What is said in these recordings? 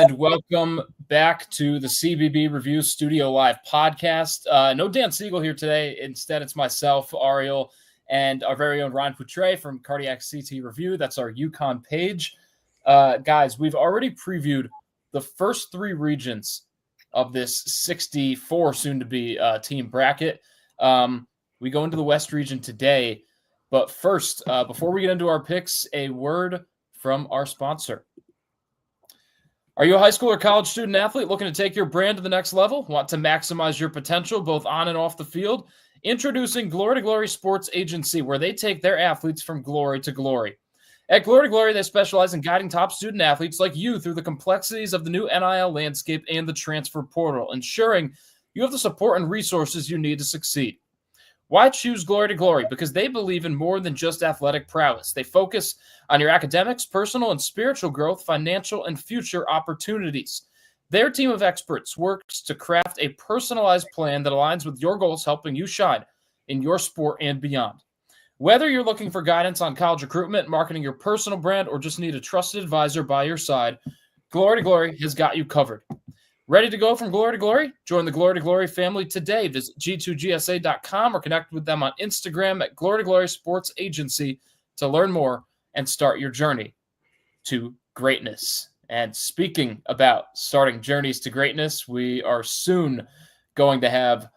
And welcome back to the CBB Review Studio Live podcast. No Dan Siegel here today. Instead, it's myself, Ariel, and our very own Ryan Poutre from Cardiac CT Review. That's our UConn page. Guys, we've already previewed the first three regions of this 64 soon-to-be team bracket. We go into the West region today. But first, before we get into our picks, a word from our sponsor. Are you a high school or college student athlete looking to take your brand to the next level? Want to maximize your potential both on and off the field? Introducing Glory to Glory Sports Agency, where they take their athletes from glory to glory. At Glory to Glory, they specialize in guiding top student athletes like you through the complexities of the new NIL landscape and the transfer portal, ensuring you have the support and resources you need to succeed. Why choose Glory to Glory? Because they believe in more than just athletic prowess. They focus on your academics, personal and spiritual growth, financial and future opportunities. Their team of experts works to craft a personalized plan that aligns with your goals, helping you shine in your sport and beyond. Whether you're looking for guidance on college recruitment, marketing your personal brand, or just need a trusted advisor by your side, Glory to Glory has got you covered. Ready to go from glory to glory? Join the Glory to Glory family today. Visit g2gsa.com or connect with them on Instagram at Glory to Glory Sports Agency to learn more and start your journey to greatness. And speaking about starting journeys to greatness, we are soon going to have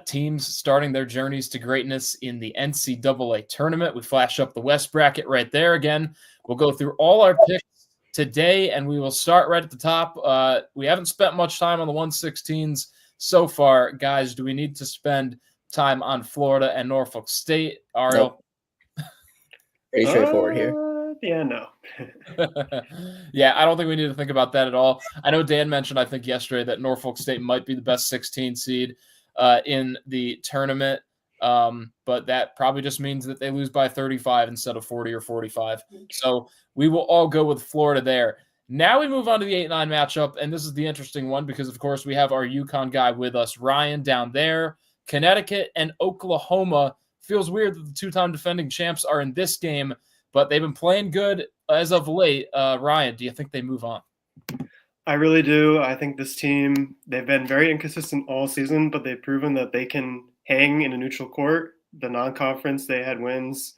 teams starting their journeys to greatness in the NCAA Tournament. We flash up the West bracket right there again. We'll go through all our picks today, and we will start right at the top. We haven't spent much time on the 116s so far. Guys, do we need to spend time on Florida and Norfolk State? Ariel? Nope. Pretty straightforward here. Yeah, no. Yeah, I don't think we need to think about that at all. I know Dan mentioned, I think yesterday, that Norfolk State might be the best 16 seed in the tournament. But that probably just means that they lose by 35 instead of 40 or 45. So we will all go with Florida there. Now we move on to the 8-9 matchup, and this is the interesting one because, of course, we have our UConn guy with us, Ryan, down there. Connecticut and Oklahoma. Feels weird that the two-time defending champs are in this game, but they've been playing good as of late. Ryan, do you think they move on? I really do. I think this team, they've been very inconsistent all season, but they've proven that they can hang in a neutral court. The non-conference, they had wins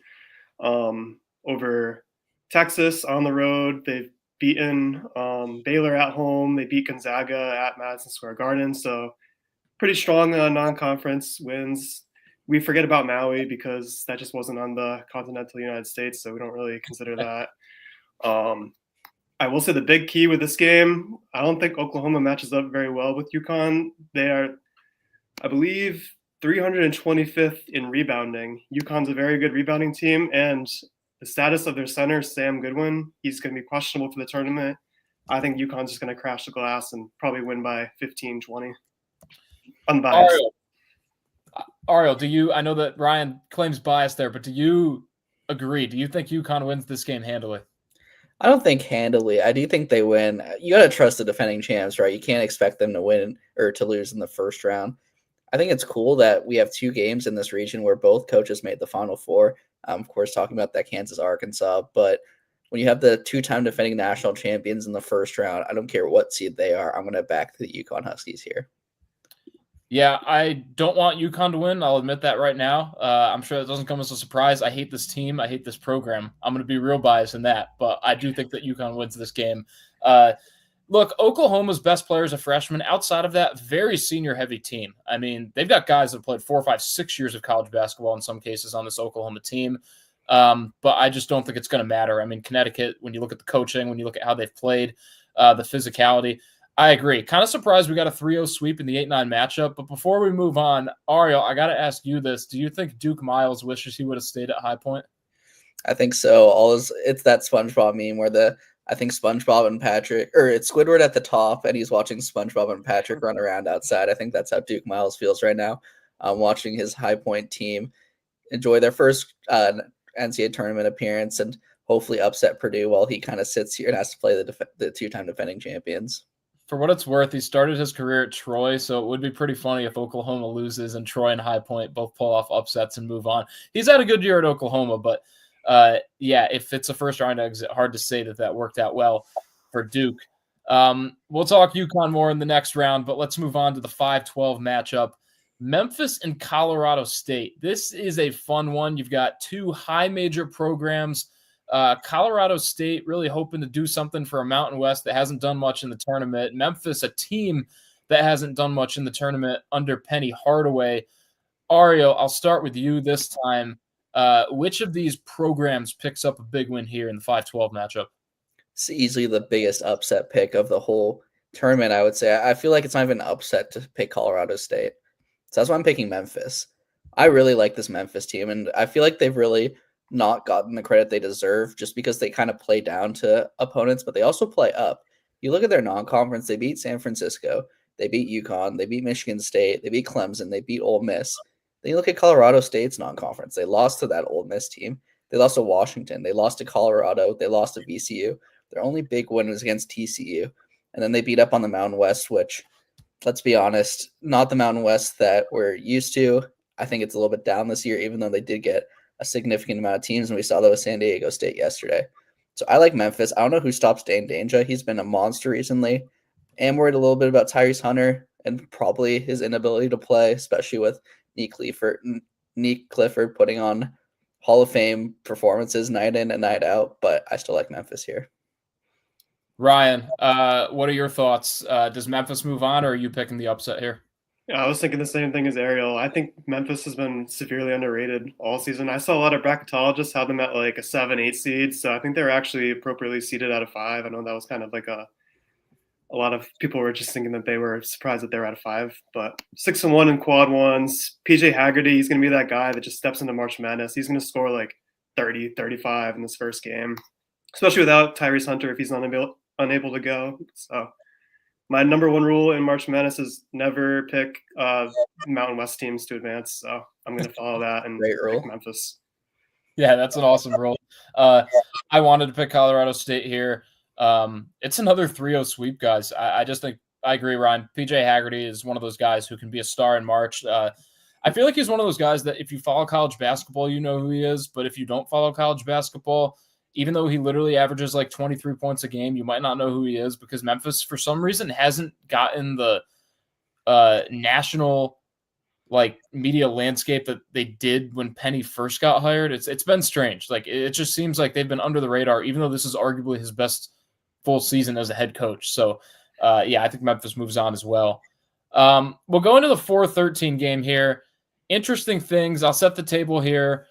over Texas on the road. They've beaten Baylor at home. They beat Gonzaga at Madison Square Garden. So pretty strong non-conference wins. We forget about Maui because that just wasn't on the continental United States, so we don't really consider that. I will say the big key with this game, I don't think Oklahoma matches up very well with UConn. They are, I believe, 325th in rebounding. UConn's a very good rebounding team, and the status of their center, Sam Goodwin, he's going to be questionable for the tournament. I think UConn's just going to crash the glass and probably win by 15, 20. Unbiased. Ariel, do you, I know that Ryan claims bias there, but do you agree? Do you think UConn wins this game handily? I don't think handily. I do think they win. You got to trust the defending champs, right? You can't expect them to win or to lose in the first round. I think it's cool that we have two games in this region where both coaches made the Final Four. Of course, talking about that Kansas-Arkansas, but when you have the two-time defending national champions in the first round, I don't care what seed they are, I'm going to back the UConn Huskies here. Yeah, I don't want UConn to win. I'll admit that right now. I'm sure that doesn't come as a surprise. I hate this team. I hate this program. I'm going to be real biased in that, but I do think that UConn wins this game. Look, Oklahoma's best player is a freshman. Outside of that, very senior-heavy team. I mean, they've got guys that played 4, 5, 6 years of college basketball in some cases on this Oklahoma team. But I just don't think it's going to matter. I mean, Connecticut, when you look at the coaching, when you look at how they've played, the physicality, I agree. Kind of surprised we got a 3-0 sweep in the 8-9 matchup. But before we move on, Ariel, I got to ask you this. Do you think Duke Miles wishes he would have stayed at High Point? I think so. It's that SpongeBob meme where I think SpongeBob and Patrick, or it's Squidward at the top, and he's watching SpongeBob and Patrick run around outside. I think that's how Duke Miles feels right now, watching his High Point team enjoy their first NCAA tournament appearance and hopefully upset Purdue while he kind of sits here and has to play the two-time defending champions. For what it's worth, he started his career at Troy, so it would be pretty funny if Oklahoma loses and Troy and High Point both pull off upsets and move on. He's had a good year at Oklahoma, but yeah, if it's a first-round exit, hard to say that worked out well for Duke. We'll talk UConn more in the next round, but let's move on to the 5-12 matchup. Memphis and Colorado State. This is a fun one. You've got two high major programs. Colorado State really hoping to do something for a Mountain West that hasn't done much in the tournament. Memphis, a team that hasn't done much in the tournament under Penny Hardaway. Ariel, I'll start with you this time. Which of these programs picks up a big win here in the 5-12 matchup? It's easily the biggest upset pick of the whole tournament, I would say. I feel like it's not even an upset to pick Colorado State. So that's why I'm picking Memphis. I really like this Memphis team, and I feel like they've really not gotten the credit they deserve just because they kind of play down to opponents, but they also play up. You look at their non-conference, they beat San Francisco, they beat UConn, they beat Michigan State, they beat Clemson, they beat Ole Miss. Then you look at Colorado State's non-conference. They lost to that Ole Miss team. They lost to Washington. They lost to Colorado. They lost to VCU. Their only big win was against TCU. And then they beat up on the Mountain West, which, let's be honest, not the Mountain West that we're used to. I think it's a little bit down this year, even though they did get a significant amount of teams, and we saw that with San Diego State yesterday. So I like Memphis. I don't know who stops Dane Danger. He's been a monster recently. Am worried a little bit about Tyrese Hunter and probably his inability to play, especially with Nick Clifford putting on Hall of Fame performances night in and night out, but I still like Memphis here. Ryan, what are your thoughts? Does Memphis move on, or are you picking the upset here? Yeah, I was thinking the same thing as Ariel. I think Memphis has been severely underrated all season. I saw a lot of bracketologists have them at like a 7-8 seed, so I think they're actually appropriately seeded out of 5. I know that was kind of like a lot of people were just thinking that they were surprised that they're out of 5, but 6-1 in quad ones. PJ Haggerty, he's going to be that guy that just steps into March Madness. He's going to score like 30, 35 in this first game, especially without Tyrese Hunter if he's unable to go. So my number one rule in March Madness is never pick Mountain West teams to advance. So I'm going to follow that and pick Memphis. Yeah, that's an awesome rule. I wanted to pick Colorado State here. It's another 3-0 sweep, guys. I just think I agree, Ryan. PJ Haggerty is one of those guys who can be a star in March. I feel like he's one of those guys that if you follow college basketball, you know who he is. But if you don't follow college basketball, even though he literally averages like 23 points a game, you might not know who he is because Memphis, for some reason, hasn't gotten the national like media landscape that they did when Penny first got hired. It's been strange. Like it just seems like they've been under the radar, even though this is arguably his best full season as a head coach. So yeah, I think Memphis moves on as well. We'll go into the 4-13 game here. Interesting things. I'll set the table here.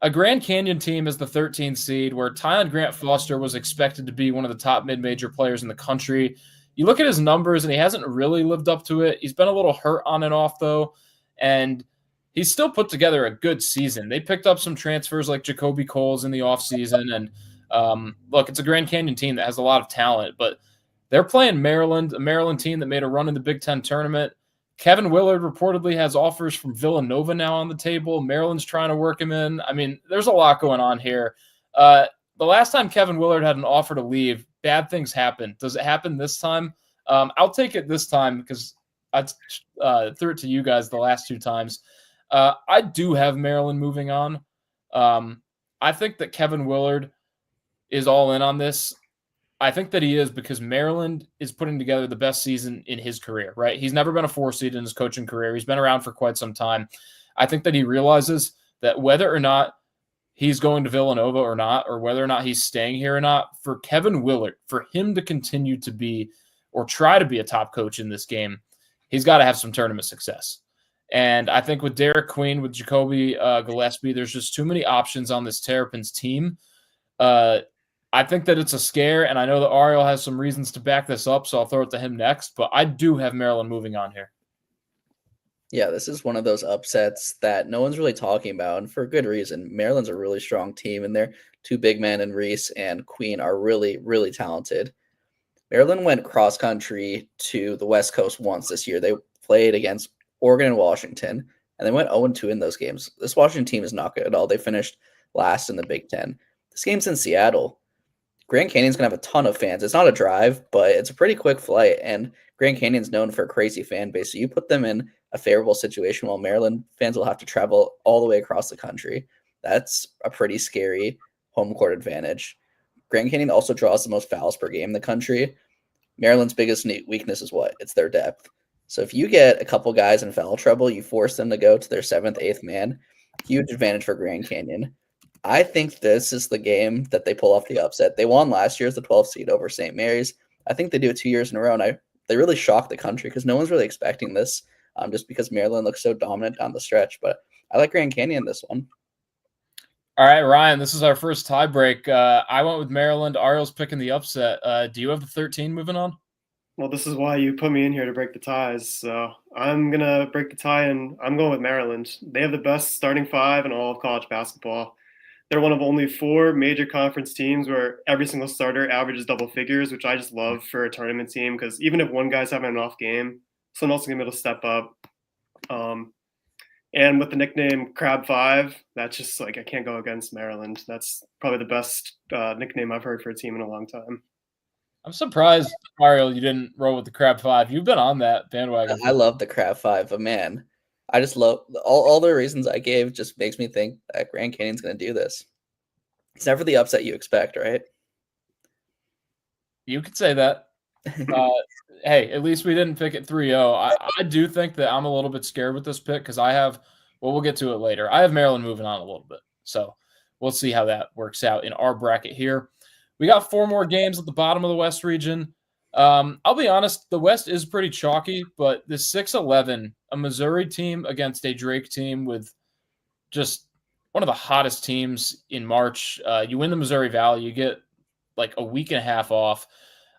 A Grand Canyon team is the 13th seed, where Tyon Grant Foster was expected to be one of the top mid-major players in the country. You look at his numbers, and he hasn't really lived up to it. He's been a little hurt on and off, though, and he's still put together a good season. They picked up some transfers like Jacoby Coles in the offseason, and look, it's a Grand Canyon team that has a lot of talent, but they're playing Maryland, a Maryland team that made a run in the Big Ten tournament. Kevin Willard reportedly has offers from Villanova now on the table. Maryland's trying to work him in. I mean, there's a lot going on here. The last time Kevin Willard had an offer to leave, bad things happened. Does it happen this time? I'll take it this time because I threw it to you guys the last 2 times. I do have Maryland moving on. I think that Kevin Willard is all in on this. I think that he is because Maryland is putting together the best season in his career, right? He's never been a 4 seed in his coaching career. He's been around for quite some time. I think that he realizes that whether or not he's going to Villanova or not, or whether or not he's staying here or not, for Kevin Willard, for him to continue to be or try to be a top coach in this game, he's got to have some tournament success. And I think with Derek Queen, with Jacoby Gillespie, there's just too many options on this Terrapins team. I think that it's a scare, and I know that Ariel has some reasons to back this up, so I'll throw it to him next. But I do have Maryland moving on here. Yeah, this is one of those upsets that no one's really talking about, and for good reason. Maryland's a really strong team, and their 2 big men in Reese and Queen are really, really talented. Maryland went cross-country to the West Coast once this year. They played against Oregon and Washington, and they went 0-2 in those games. This Washington team is not good at all. They finished last in the Big Ten. This game's in Seattle. Grand Canyon's going to have a ton of fans. It's not a drive, but it's a pretty quick flight, and Grand Canyon's known for a crazy fan base. So you put them in a favorable situation while Maryland fans will have to travel all the way across the country. That's a pretty scary home court advantage. Grand Canyon also draws the most fouls per game in the country. Maryland's biggest weakness is what? It's their depth. So if you get a couple guys in foul trouble, you force them to go to their 7th, 8th man. Huge advantage for Grand Canyon. I think this is the game that they pull off the upset. They won last year as the 12th seed over St. Mary's. I think they do it 2 years in a row, and they really shocked the country because no one's really expecting this, just because Maryland looks so dominant down the stretch. But I like Grand Canyon this one. All right, Ryan, this is our first tiebreak. I went with Maryland. Ariel's picking the upset. Do you have the 13 moving on? Well, this is why you put me in here to break the ties. So I'm going to break the tie, and I'm going with Maryland. They have the best starting 5 in all of college basketball. They're one of only 4 major conference teams where every single starter averages double figures, which I just love for a tournament team because even if one guy's having an off game, someone else is going to be able to step up. And with the nickname Crab 5, that's just like I can't go against Maryland. That's probably the best nickname I've heard for a team in a long time. I'm surprised, Ariel, you didn't roll with the Crab 5. You've been on that bandwagon. I love the Crab 5, but man, I just love all the reasons I gave. Just makes me think that Grand Canyon's going to do this. It's never the upset you expect, right? You could say that. Hey, at least we didn't pick it 3-0. I do think that I'm a little bit scared with this pick because we'll get to it later. I have Maryland moving on a little bit. So we'll see how that works out in our bracket here. We got 4 more games at the bottom of the West region. I'll be honest, the West is pretty chalky, but the 6-11, a Missouri team against a Drake team with just one of the hottest teams in March. You win the Missouri Valley, you get like a week and a half off.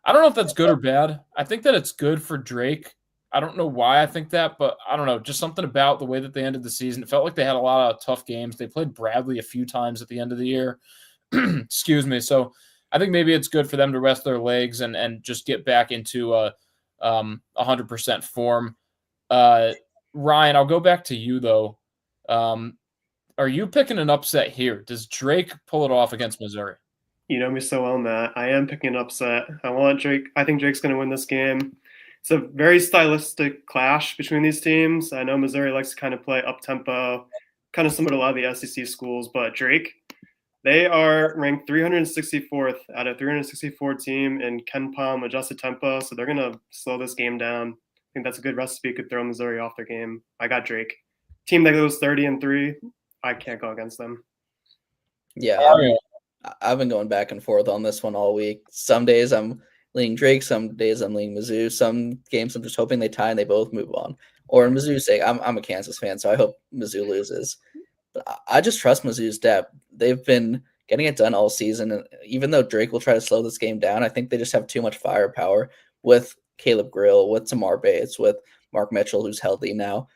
I don't know if that's good or bad. I think that it's good for Drake. I don't know why I think that, but I don't know. Just something about the way that they ended the season. It felt like they had a lot of tough games. They played Bradley a few times at the end of the year. Excuse me. So I think maybe it's good for them to rest their legs and just get back into 100% form. Ryan, I'll go back to you, though. Are you picking an upset here? Does Drake pull it off against Missouri? You know me so well, Matt. I am picking an upset. I want Drake. I think Drake's going to win this game. It's a very stylistic clash between these teams. I know Missouri likes to kind of play up-tempo, kind of similar to a lot of the SEC schools, but Drake, they are ranked 364th out of 364 team in KenPom adjusted tempo, so they're going to slow this game down. I think that's a good recipe. Could throw Missouri off their game. I got Drake. Team that goes 30-3, I can't go against them. Yeah, I've been going back and forth on this one all week. Some days I'm leaning Drake, some days I'm leaning Mizzou. Some games I'm just hoping they tie and they both move on. Or in Mizzou's sake, I'm a Kansas fan, so I hope Mizzou loses. But I just trust Mizzou's depth. They've been getting it done all season. And even though Drake will try to slow this game down, I think they just have too much firepower with Caleb Grill, with Tamar Bates, with Mark Mitchell, who's healthy now.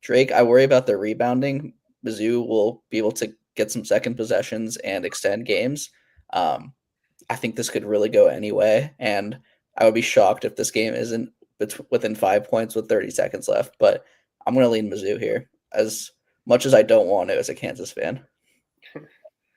Drake, I worry about their rebounding. Mizzou will be able to get some second possessions and extend games. I think this could really go anyway, and I would be shocked if this game isn't within 5 points with 30 seconds left. But I'm going to lean Mizzou here, as much as I don't want to as a Kansas fan.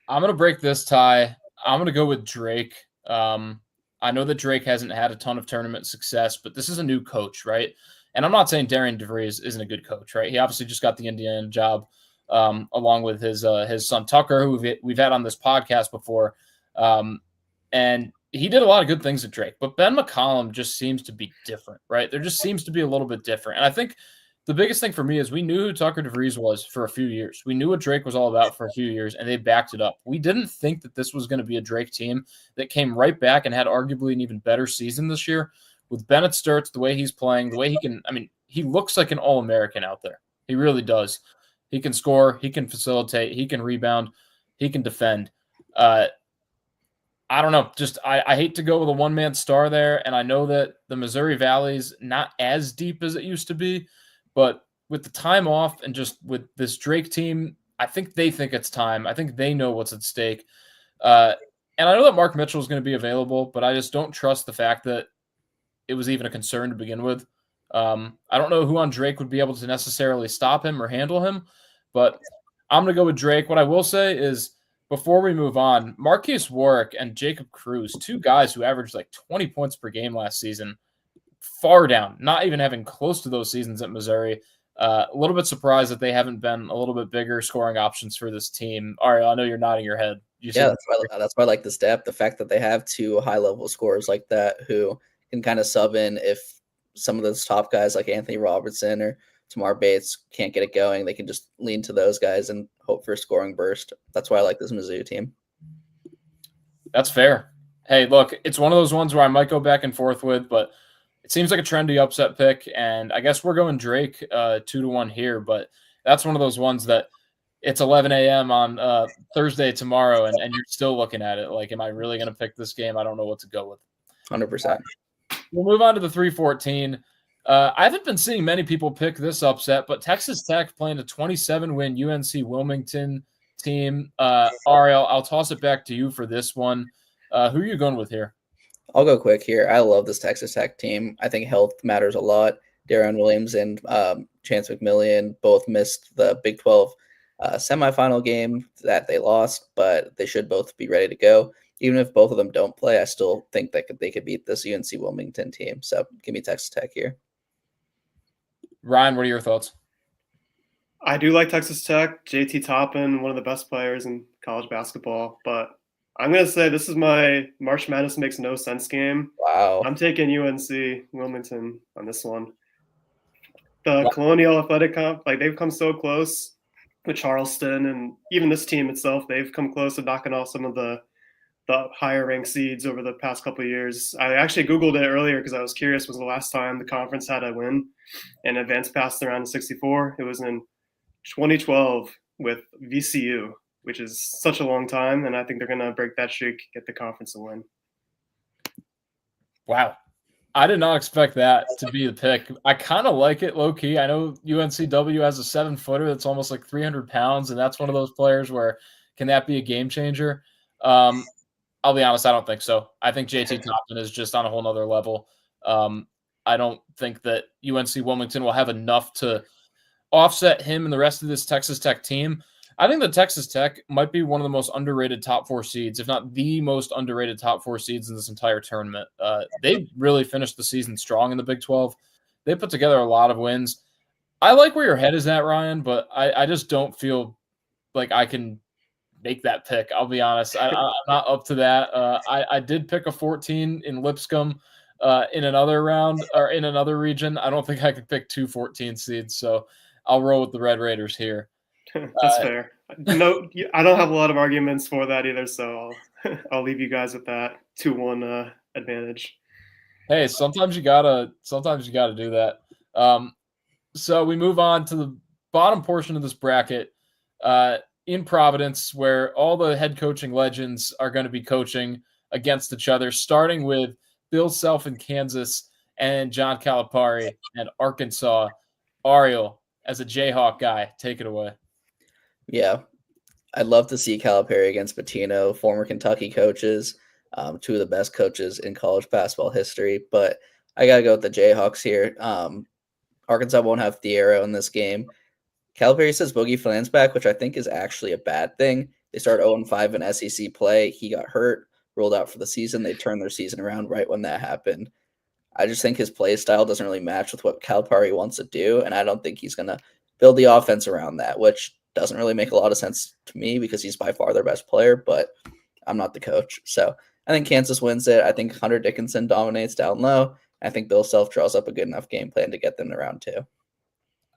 I'm going to break this tie. I'm going to go with Drake. I know that Drake hasn't had a ton of tournament success, but this is a new coach, right? And I'm not saying Darian DeVries isn't a good coach, right? He obviously just got the Indiana job, along with his son Tucker, who we've had on this podcast before. And he did a lot of good things at Drake, but Ben McCollum just seems to be different, right? There just seems to be a little bit different. And I think the biggest thing for me is we knew who Tucker DeVries was for a few years. We knew what Drake was all about for a few years, and they backed it up. We didn't think that this was going to be a Drake team that came right back and had arguably an even better season this year. With Bennett Sturts, the way he's playing, the way he can, he looks like an All-American out there. He really does. He can score, he can facilitate, he can rebound, he can defend. I don't know. Just I hate to go with a one-man star there, and I know that the Missouri Valley's not as deep as it used to be, but with the time off and just with this Drake team, I think they think it's time. I think they know what's at stake. And I know that Mark Mitchell is going to be available, but I just don't trust the fact that it was even a concern to begin with. I don't know who on Drake would be able to necessarily stop him or handle him, but I'm going to go with Drake. What I will say is, before we move on, Marquise Warwick and Jacob Cruz, 2 guys who averaged like 20 points per game last season, far down, not even having close to those seasons at Missouri. A little bit surprised that they haven't been a little bit bigger scoring options for this team. Ariel, I know you're nodding your head. That's why I like this depth. The fact that they have 2 high-level scorers like that who can kind of sub in if some of those top guys like Anthony Robertson or Tamar Bates can't get it going. They can just lean to those guys and hope for a scoring burst. That's why I like this Mizzou team. That's fair. Hey, look, it's one of those ones where I might go back and forth with, but it seems like a trendy upset pick, and I guess we're going Drake 2-1 here, but that's one of those ones that it's 11 a.m. on Thursday tomorrow, and you're still looking at it like, am I really going to pick this game? I don't know what to go with. 100%. We'll move on to the 314. I haven't been seeing many people pick this upset, but Texas Tech playing a 27-win UNC Wilmington team. Ariel, I'll toss it back to you for this one. Who are you going with here? I'll go quick here. I love this Texas Tech team. I think health matters a lot. Darren Williams and Chance McMillian both missed the Big 12 semifinal game that they lost, but they should both be ready to go. Even if both of them don't play, I still think that they could beat this UNC Wilmington team. So give me Texas Tech here. Ryan, what are your thoughts? I do like Texas Tech. JT Toppin, one of the best players in college basketball, but I'm going to say this is my March Madness makes no sense game. Wow. I'm taking UNC Wilmington on this one. The Colonial Athletic Comp, like they've come so close with Charleston, and even this team itself, they've come close to knocking off some of the higher ranked seeds over the past couple of years. I actually Googled it earlier because I was curious was the last time the conference had a win and advanced past the round of 64. It was in 2012 with VCU, which is such a long time, and I think they're going to break that streak, get the conference a win. Wow. I did not expect that to be the pick. I kind of like it low-key. I know UNCW has a 7-footer that's almost like 300 pounds, and that's one of those players where can that be a game changer? I'll be honest, I don't think so. I think JT Toppin is just on a whole nother level. I don't think that UNC Wilmington will have enough to offset him and the rest of this Texas Tech team. I think that Texas Tech might be one of the most underrated top 4 seeds, if not the most underrated top 4 seeds in this entire tournament. They really finished the season strong in the Big 12. They put together a lot of wins. I like where your head is at, Ryan, but I just don't feel like I can make that pick. I'll be honest. I'm not up to that. I did pick a 14 in Lipscomb in another round or in another region. I don't think I could pick 2 14 seeds, so I'll roll with the Red Raiders here. That's fair. No, I don't have a lot of arguments for that either, so I'll leave you guys with that 2-1 advantage. Hey, sometimes you gotta do that. So we move on to the bottom portion of this bracket in Providence, where all the head coaching legends are going to be coaching against each other, starting with Bill Self in Kansas and John Calipari and Arkansas. Ariel, as a Jayhawk guy, take it away. Yeah, I'd love to see Calipari against Pitino, former Kentucky coaches, 2 of the best coaches in college basketball history. But I got to go with the Jayhawks here. Arkansas won't have Thiero in this game. Calipari says Boogie Flan's back, which I think is actually a bad thing. They start 0-5 in SEC play. He got hurt, ruled out for the season. They turned their season around right when that happened. I just think his play style doesn't really match with what Calipari wants to do, and I don't think he's going to build the offense around that, which doesn't really make a lot of sense to me because he's by far their best player, but I'm not the coach. So I think Kansas wins it. I think Hunter Dickinson dominates down low. I think Bill Self draws up a good enough game plan to get them to round 2.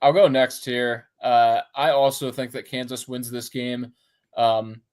I'll go next here. I also think that Kansas wins this game.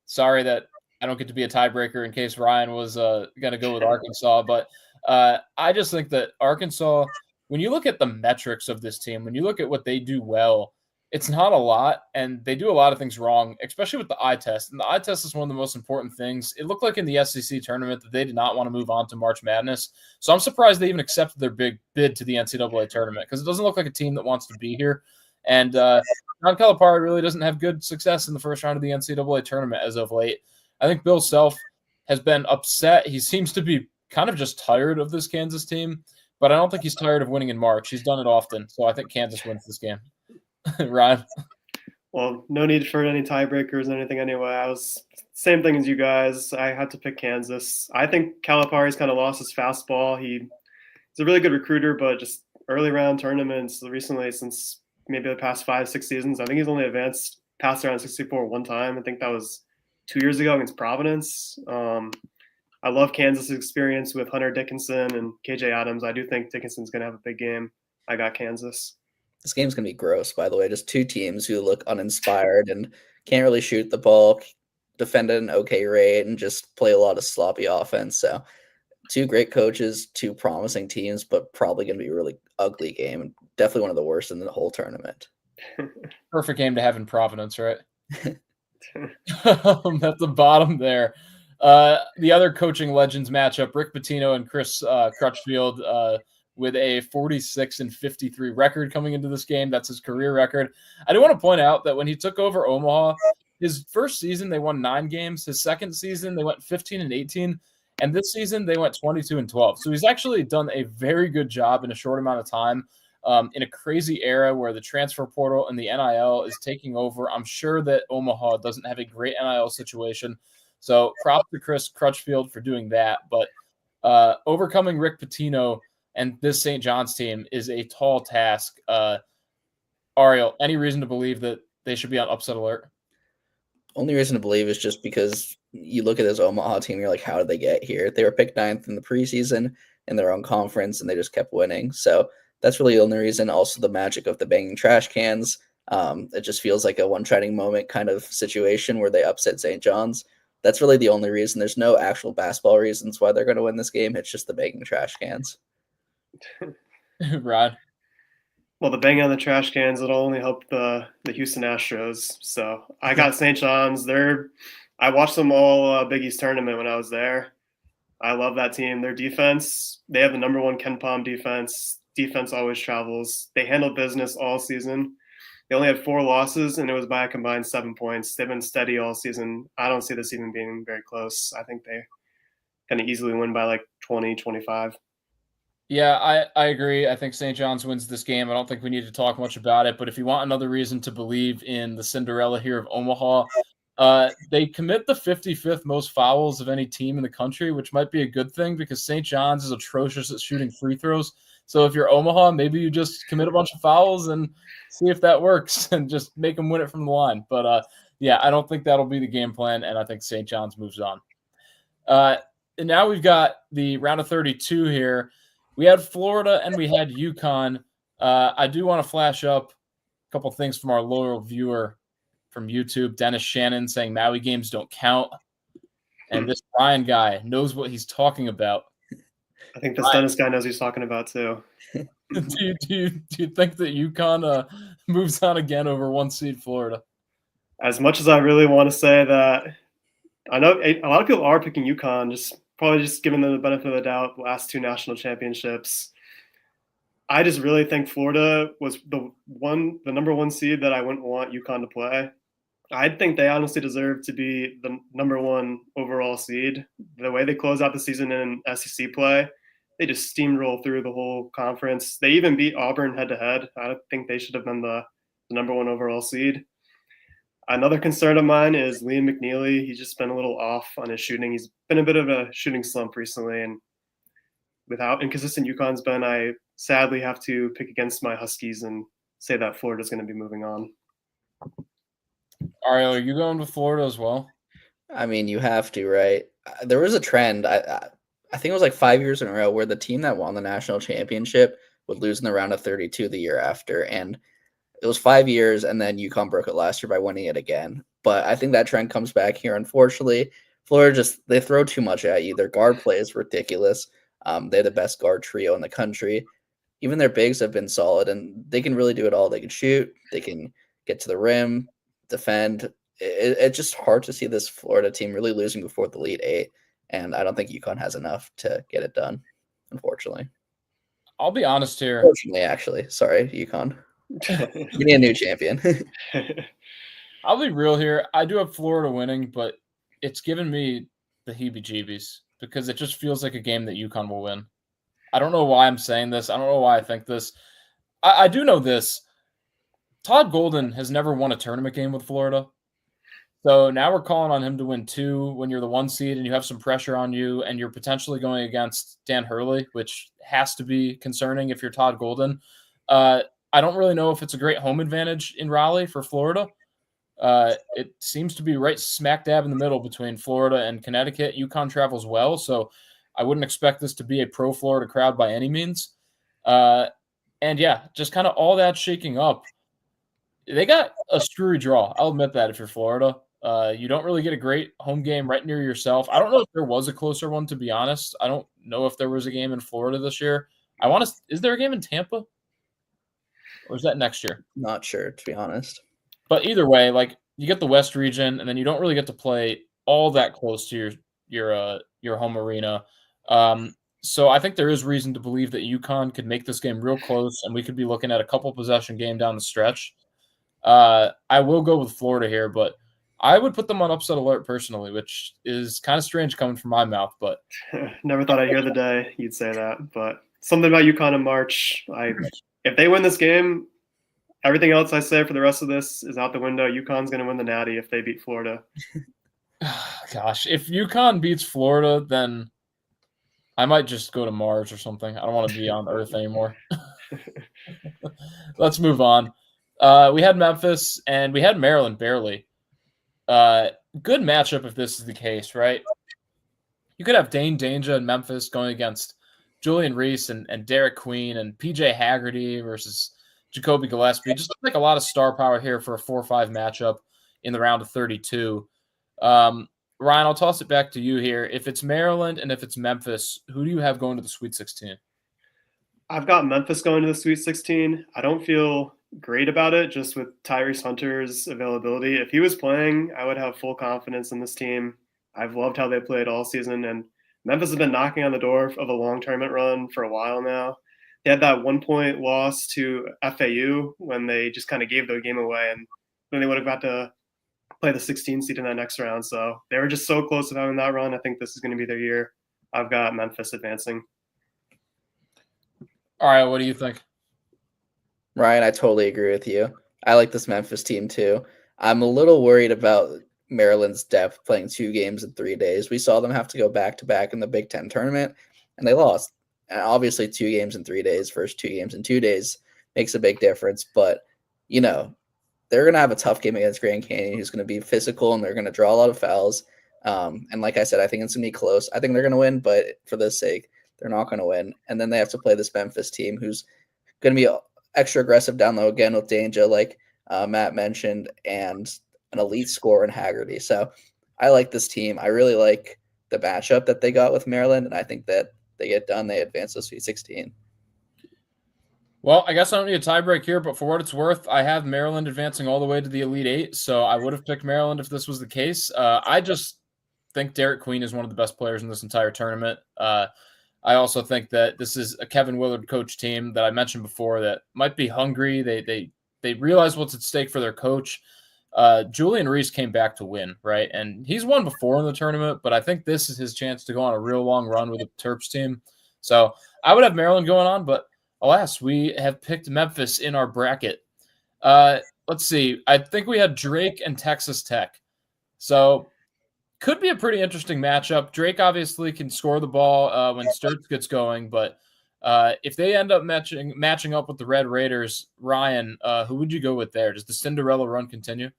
Sorry that I don't get to be a tiebreaker in case Ryan was going to go with Arkansas, but I just think that Arkansas, when you look at the metrics of this team, when you look at what they do well, it's not a lot, and they do a lot of things wrong, especially with the eye test. And the eye test is one of the most important things. It looked like in the SEC tournament that they did not want to move on to March Madness. So I'm surprised they even accepted their big bid to the NCAA tournament because it doesn't look like a team that wants to be here. And John Calipari really doesn't have good success in the first round of the NCAA tournament as of late. I think Bill Self has been upset. He seems to be kind of just tired of this Kansas team, but I don't think he's tired of winning in March. He's done it often, so I think Kansas wins this game. Ryan? Well, no need for any tiebreakers or anything anyway. I was same thing as you guys. I had to pick Kansas. I think Calipari's kind of lost his fastball. He's a really good recruiter, but just early round tournaments recently, since maybe the past 5-6 seasons, I think he's only advanced past around 64 one time. I think that was 2 years ago against Providence. I love Kansas' experience with Hunter Dickinson and KJ Adams. I do think Dickinson's going to have a big game. I got Kansas. This game's going to be gross, by the way. Just two teams who look uninspired and can't really shoot the ball, defend at an okay rate, and just play a lot of sloppy offense. So two great coaches, two promising teams, but probably going to be a really ugly game. And definitely one of the worst in the whole tournament. Perfect game to have in Providence, right? At the bottom there. The other coaching legends matchup, Rick Pitino and Chris Crutchfield, with a 46-53 record coming into this game. That's his career record. I do want to point out that when he took over Omaha, his first season they won 9 games. His second season they went 15-18, and this season they went 22-12. So he's actually done a very good job in a short amount of time. In a crazy era where the transfer portal and the NIL is taking over. I'm sure that Omaha doesn't have a great NIL situation. So props to Chris Crutchfield for doing that. But overcoming Rick Pitino and this St. John's team is a tall task. Ariel, any reason to believe that they should be on upset alert? Only reason to believe is just because you look at this Omaha team, you're like, how did they get here? They were picked 9th in the preseason in their own conference, and they just kept winning. So that's really the only reason. Also, the magic of the banging trash cans. It just feels like a one-shining moment kind of situation where they upset St. John's. That's really the only reason. There's no actual basketball reasons why they're going to win this game. It's just the banging trash cans. Rod? Well, the banging on the trash cans, it'll only help the Houston Astros. So I got St. John's. I watched them all Big East tournament when I was there. I love that team. Their defense, they have the number 1 Ken Pom defense. Defense always travels. They handled business all season. They only had 4 losses, and it was by a combined 7 points. They've been steady all season. I don't see this even being very close. I think they kind of easily win by like 20, 25. Yeah, I agree. I think St. John's wins this game. I don't think we need to talk much about it. But if you want another reason to believe in the Cinderella here of Omaha, they commit the 55th most fouls of any team in the country, which might be a good thing because St. John's is atrocious at shooting free throws. So if you're Omaha, maybe you just commit a bunch of fouls and see if that works and just make them win it from the line. But yeah, I don't think that'll be the game plan, and I think St. John's moves on. And now we've got the round of 32 here. We had Florida and we had UConn. I do want to flash up a couple things from our loyal viewer from YouTube, Dennis Shannon, saying Maui games don't count. And this Ryan guy knows what he's talking about. I think this Dennis guy knows what he's talking about too. Do you think that UConn moves on again over 1 seed Florida? As much as I really want to say that, I know a lot of people are picking UConn, probably just giving them the benefit of the doubt. Last 2 national championships. I just really think Florida was the number 1 seed that I wouldn't want UConn to play. I think they honestly deserve to be the number 1 overall seed. The way they close out the season in SEC play, they just steamroll through the whole conference. They even beat Auburn head-to-head. I think they should have been the number 1 overall seed. Another concern of mine is Liam McNeely. He's just been a little off on his shooting. He's been a bit of a shooting slump recently, and with how inconsistent UConn's been, I sadly have to pick against my Huskies and say that Florida's going to be moving on. Ariel, are you going to Florida as well? I mean, you have to, right? There was a trend. I think it was like 5 years in a row where the team that won the national championship would lose in the round of 32 the year after, and it was 5 years, and then UConn broke it last year by winning it again. But I think that trend comes back here. Unfortunately, Florida they throw too much at you. Their guard play is ridiculous. They're the best guard trio in the country. Even their bigs have been solid, and they can really do it all. They can shoot. They can get to the rim, defend. It's just hard to see this Florida team really losing before the Elite Eight, and I don't think UConn has enough to get it done, unfortunately. I'll be honest here. Unfortunately, actually. Sorry, UConn. We need a new champion. I'll be real here. I do have Florida winning, but it's given me the heebie-jeebies because it just feels like a game that UConn will win. I don't know why I'm saying this. I don't know why I think this. I do know this. Todd Golden has never won a tournament game with Florida. So now we're calling on him to win 2 when you're the 1 seed and you have some pressure on you and you're potentially going against Dan Hurley, which has to be concerning if you're Todd Golden. I don't really know if it's a great home advantage in Raleigh for Florida. It seems to be right smack dab in the middle between Florida and Connecticut. UConn travels well, so I wouldn't expect this to be a pro-Florida crowd by any means. And yeah, just kind of all that shaking up. They got a screwy draw. I'll admit that if you're Florida. You don't really get a great home game right near yourself. I don't know if there was a closer one, to be honest. I don't know if there was a game in Florida this year. Is there a game in Tampa? Or is that next year? Not sure, to be honest. But either way, like you get the West region, and then you don't really get to play all that close to your home arena. So I think there is reason to believe that UConn could make this game real close, and we could be looking at a couple possession game down the stretch. I will go with Florida here, but I would put them on upset alert personally, which is kind of strange coming from my mouth. But never thought I'd hear the day you'd say that. But something about UConn in March. If they win this game, everything else I say for the rest of this is out the window. UConn's going to win the Natty if they beat Florida. Gosh, if UConn beats Florida, then I might just go to Mars or something. I don't want to be on Earth anymore. Let's move on. We had Memphis and we had Maryland barely. Good matchup if this is the case, right? You could have Dane Danger in Memphis going against Julian Reese and Derek Queen and PJ Haggerty versus Jacoby Gillespie. Just like a lot of star power here for a 4-5 matchup in the round of 32. Ryan, I'll toss it back to you here. If it's Maryland and if it's Memphis, who do you have going to the Sweet 16? I've got Memphis going to the Sweet 16. I don't feel great about it just with Tyrese Hunter's availability. If he was playing, I would have full confidence in this team. I've loved how they played all season, and Memphis has been knocking on the door of a long tournament run for a while now. They had that 1-point loss to FAU when they just kind of gave the game away, and then they would have got to play the 16 seed in that next round. So they were just so close to having that run. I think this is going to be their year. I've got Memphis advancing. All right, what do you think? Ryan, I totally agree with you. I like this Memphis team too. I'm a little worried about Maryland's depth playing 2 games in 3 days. We saw them have to go back-to-back in the Big Ten tournament, and they lost. And obviously, 2 games in 3 days versus 2 games in 2 days makes a big difference. But, you know, they're going to have a tough game against Grand Canyon, who's going to be physical, and they're going to draw a lot of fouls. And like I said, I think it's going to be close. I think they're going to win, but for this sake, they're not going to win. And then they have to play this Memphis team who's going to be extra aggressive down low again with Danger, like Matt mentioned, and an elite scorer in Haggerty. So I like this team. I really like the matchup that they got with Maryland, and I think that they get done. They advance to Sweet 16. Well, I guess I don't need a tiebreak here, but for what it's worth, I have Maryland advancing all the way to the Elite Eight, so I would have picked Maryland if this was the case. I just think Derek Queen is one of the best players in this entire tournament. I also think that this is a Kevin Willard coach team that I mentioned before that might be hungry. They realize what's at stake for their coach. Julian Reese came back to win, right? And he's won before in the tournament, but I think this is his chance to go on a real long run with the Terps team. So I would have Maryland going on, but alas, we have picked Memphis in our bracket. Let's see. I think we had Drake and Texas Tech. So could be a pretty interesting matchup. Drake obviously can score the ball when Sturts gets going, but if they end up matching up with the Red Raiders, Ryan, who would you go with there? Does the Cinderella run continue?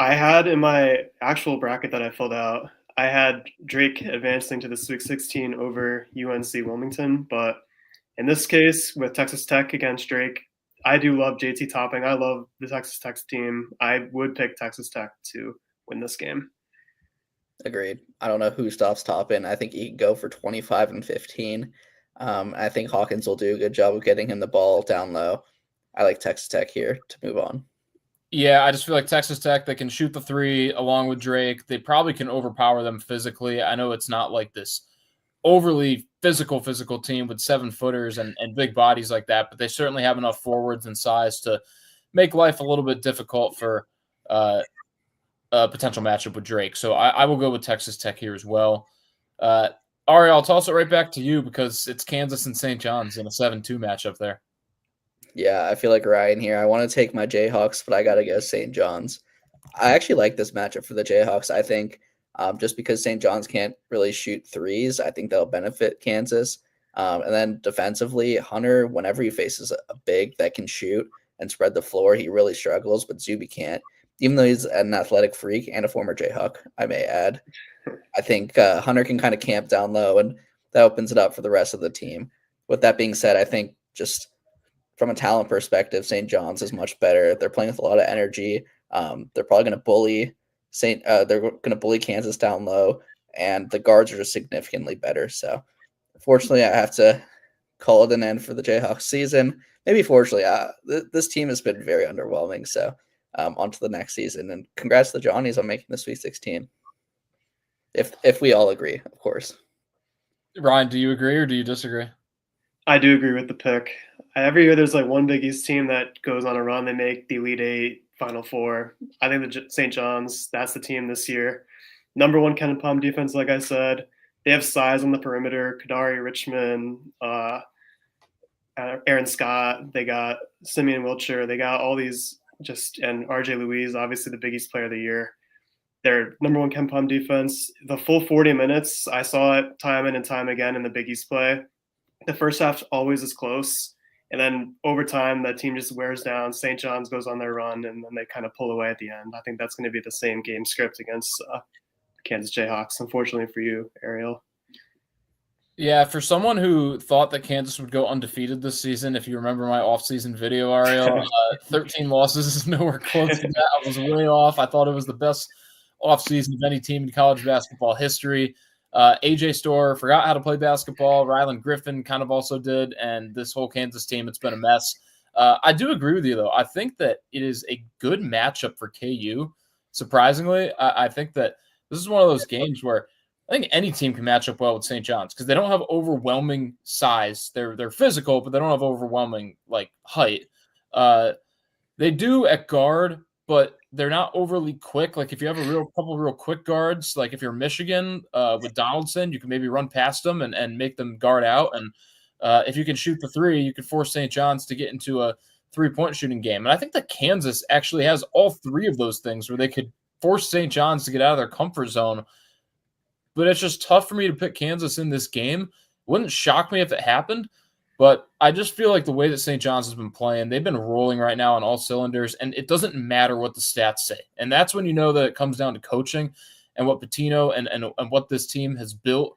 I had in my actual bracket that I filled out, I had Drake advancing to the Sweet 16 over UNC Wilmington, but in this case, with Texas Tech against Drake, I do love JT Topping. I love the Texas Tech team. I would pick Texas Tech to win this game. Agreed. I don't know who stops Toppin. I think he can go for 25 and 15. I think Hawkins will do a good job of getting him the ball down low. I like Texas Tech here to move on. Yeah, I just feel like Texas Tech, they can shoot the 3 along with Drake. They probably can overpower them physically. I know it's not like this overly physical team with 7-footers and big bodies like that, but they certainly have enough forwards and size to make life a little bit difficult for a potential matchup with Drake. So I will go with Texas Tech here as well. Ariel, I'll toss it right back to you because it's Kansas and St. John's in a 7-2 matchup there. Yeah, I feel like Ryan here. I want to take my Jayhawks, but I got to go St. John's. I actually like this matchup for the Jayhawks. I think just because St. John's can't really shoot threes, I think that'll benefit Kansas. And then defensively, Hunter, whenever he faces a big that can shoot, and spread the floor, he really struggles, but Zuby can't. Even though he's an athletic freak and a former Jayhawk, I may add. I think Hunter can kind of camp down low, and that opens it up for the rest of the team. With that being said, I think just from a talent perspective, St. John's is much better. They're playing with a lot of energy. They're probably going to bully they're going to bully Kansas down low, and the guards are just significantly better. So, fortunately, I have to call it an end for the Jayhawks season. Maybe fortunately, this team has been very underwhelming. So, on to the next season, and congrats to the Johnnies on making the Sweet 16. If we all agree, of course. Ryan, do you agree or do you disagree? I do agree with the pick. Every year there's like one Big East team that goes on a run. They make the Elite Eight, Final Four. I think the St. John's, that's the team this year. Number one Ken Palm defense, like I said. They have size on the perimeter. Kadari Richmond, Aaron Scott. They got Simeon Wiltshire. They got all these and RJ Louise, obviously the Big East player of the year. Their number one Ken Palm defense. The full 40 minutes, I saw it time in and time again in the Big East play. The first half always is close. And then over time, that team just wears down. St. John's goes on their run, and then they kind of pull away at the end. I think that's going to be the same game script against Kansas Jayhawks, unfortunately for you, Ariel. Yeah, for someone who thought that Kansas would go undefeated this season, if you remember my offseason video, Ariel, 13 losses is nowhere close to that. I was way off. I thought it was the best offseason of any team in college basketball history. AJ Storr forgot how to play basketball. Rylan Griffin kind of also did, and this whole Kansas team, it's been a mess. I do agree with you, though. I think that it is a good matchup for KU. Surprisingly, I think that this is one of those games where I think any team can match up well with St. John's because they don't have overwhelming size. They're physical, but they don't have overwhelming height. They do at guard, but they're not overly quick. Like if you have a couple real quick guards, like if you're Michigan with Donaldson, you can maybe run past them and make them guard out. And if you can shoot the three, you can force St. John's to get into a 3-point shooting game. And I think that Kansas actually has all three of those things where they could force St. John's to get out of their comfort zone. But it's just tough for me to pick Kansas in this game. It wouldn't shock me if it happened. But I just feel like the way that St. John's has been playing, they've been rolling right now on all cylinders, and it doesn't matter what the stats say. And that's when you know that it comes down to coaching and what Pitino and what this team has built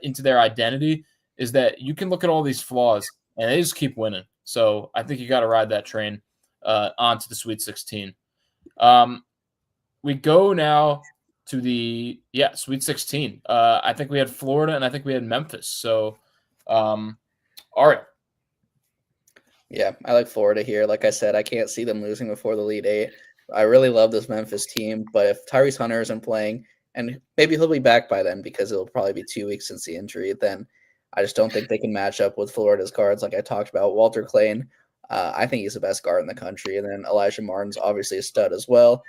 into their identity is that you can look at all these flaws, and they just keep winning. So I think you got to ride that train onto the Sweet 16. We go now to the Sweet 16. I think we had Florida, and I think we had Memphis. So all right. Yeah, I like Florida here. Like I said, I can't see them losing before the Elite Eight. I really love this Memphis team, but if Tyrese Hunter isn't playing, and maybe he'll be back by then because it'll probably be 2 weeks since the injury, then I just don't think they can match up with Florida's guards like I talked about. Walter Clayton, I think he's the best guard in the country, and then Elijah Martin's obviously a stud as well.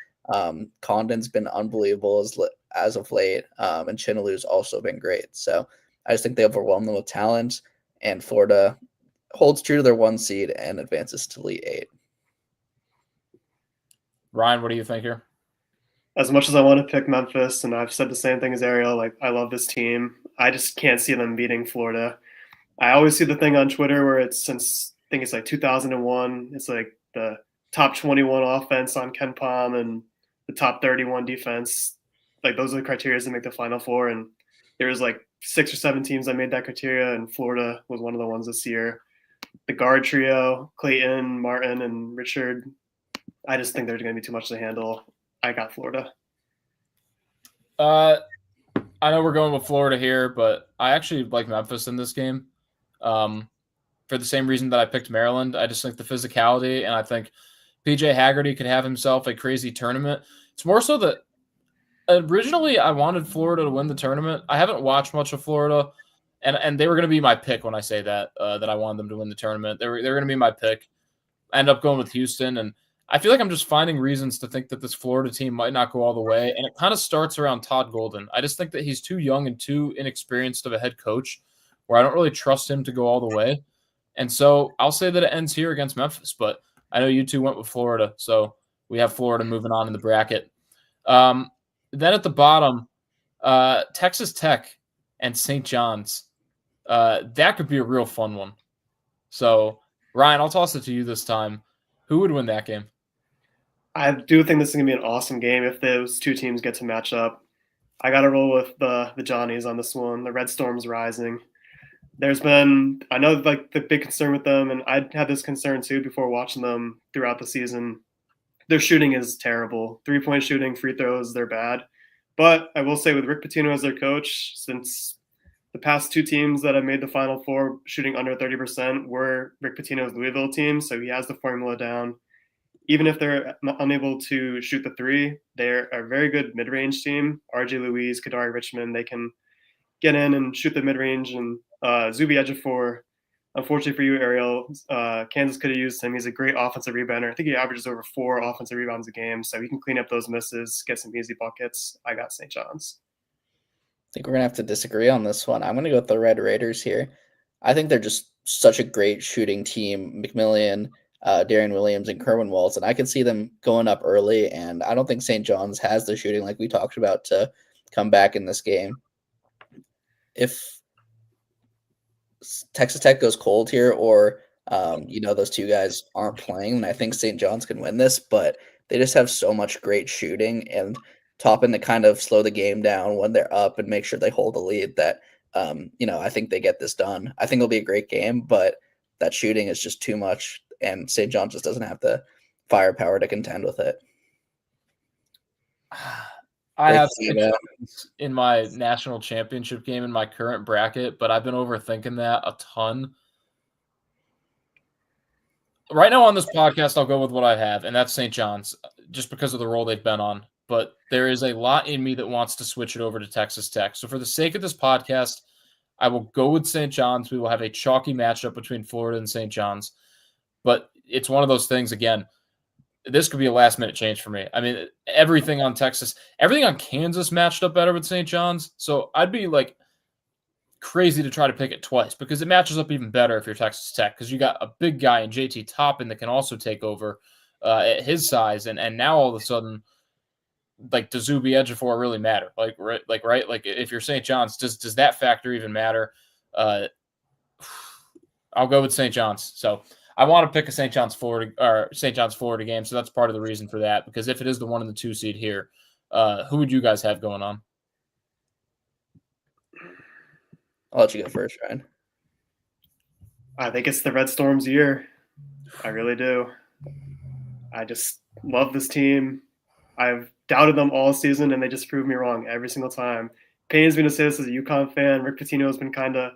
Condon's been unbelievable as of late, and Chinalu's also been great. So I just think they overwhelm them with talent. And Florida holds true to their 1 seed and advances to Elite Eight. Ryan, what do you think here? As much as I want to pick Memphis, and I've said the same thing as Ariel, I love this team. I just can't see them beating Florida. I always see the thing on Twitter where it's since, I think it's 2001, it's like the top 21 offense on Ken Palm and the top 31 defense. Those are the criteria to make the Final Four, and there was 6 or 7 teams that made that criteria, and Florida was one of the ones this year. The guard trio, Clayton, Martin, and Richard, I just think they're going to be too much to handle. I got Florida. I know we're going with Florida here, but I actually like Memphis in this game for the same reason that I picked Maryland. I just think the physicality, and I think PJ Haggerty could have himself a crazy tournament. It's more so that originally I wanted Florida to win the tournament. I haven't watched much of Florida, and they were going to be my pick when I say that I wanted them to win the tournament. They're going to be my pick. I end up going with Houston, and I feel like I'm just finding reasons to think that this Florida team might not go all the way, and it kind of starts around Todd Golden. I just think that he's too young and too inexperienced of a head coach where I don't really trust him to go all the way. And so I'll say that it ends here against Memphis, but I know you two went with Florida, so we have Florida moving on in the bracket. Then at the bottom, Texas Tech and St. John's. That could be a real fun one. So, Ryan, I'll toss it to you this time. Who would win that game? I do think this is going to be an awesome game if those two teams get to match up. I got to roll with the Johnnies on this one. The Red Storm's rising. There's been, I know, like the big concern with them, and I had this concern too before watching them throughout the season. Their shooting is terrible. 3-point shooting, free throws, they're bad. But I will say with Rick Pitino as their coach, since the past two teams that have made the Final Four shooting under 30% were Rick Pitino's Louisville team, so he has the formula down. Even if they're unable to shoot the three, they're a very good mid-range team. RJ Louise, Kadari Richmond, they can get in and shoot the mid-range. And Zubi Ejiofor, unfortunately for you, Ariel, Kansas could have used him. He's a great offensive rebounder. I think he averages over 4 offensive rebounds a game, so he can clean up those misses, get some easy buckets. I got St. John's. I think we're going to have to disagree on this one. I'm going to go with the Red Raiders here. I think they're just such a great shooting team. McMillian, Darian Williams, and Kerwin Waltz, and I can see them going up early, and I don't think St. John's has the shooting like we talked about to come back in this game. If Texas Tech goes cold here or, those two guys aren't playing, then I think St. John's can win this, but they just have so much great shooting and Toppin to kind of slow the game down when they're up and make sure they hold the lead that, I think they get this done. I think it'll be a great game, but that shooting is just too much, and St. John just doesn't have the firepower to contend with it. I have in my national championship game in my current bracket, but I've been overthinking that a ton. Right now on this podcast, I'll go with what I have, and that's St. John's, just because of the role they've been on. But there is a lot in me that wants to switch it over to Texas Tech. So for the sake of this podcast, I will go with St. John's. We will have a chalky matchup between Florida and St. John's. But it's one of those things, again, this could be a last-minute change for me. I mean, everything on Kansas matched up better with St. John's. So I'd be, crazy to try to pick it twice because it matches up even better if you're Texas Tech because you got a big guy in JT Toppin that can also take over at his size. And now all of a sudden, does Zubi Ejiofor really matter? Right? If you're St. John's, does that factor even matter? I'll go with St. John's. So I want to pick a St. John's Florida game. So that's part of the reason for that, because if it is the 1 and the 2 seed here, who would you guys have going on? I'll let you go first, Ryan. I think it's the Red Storm's year. I really do. I just love this team. I've doubted them all season, and they just prove me wrong every single time. Pains me to say this as a UConn fan. Rick Pitino has been kind of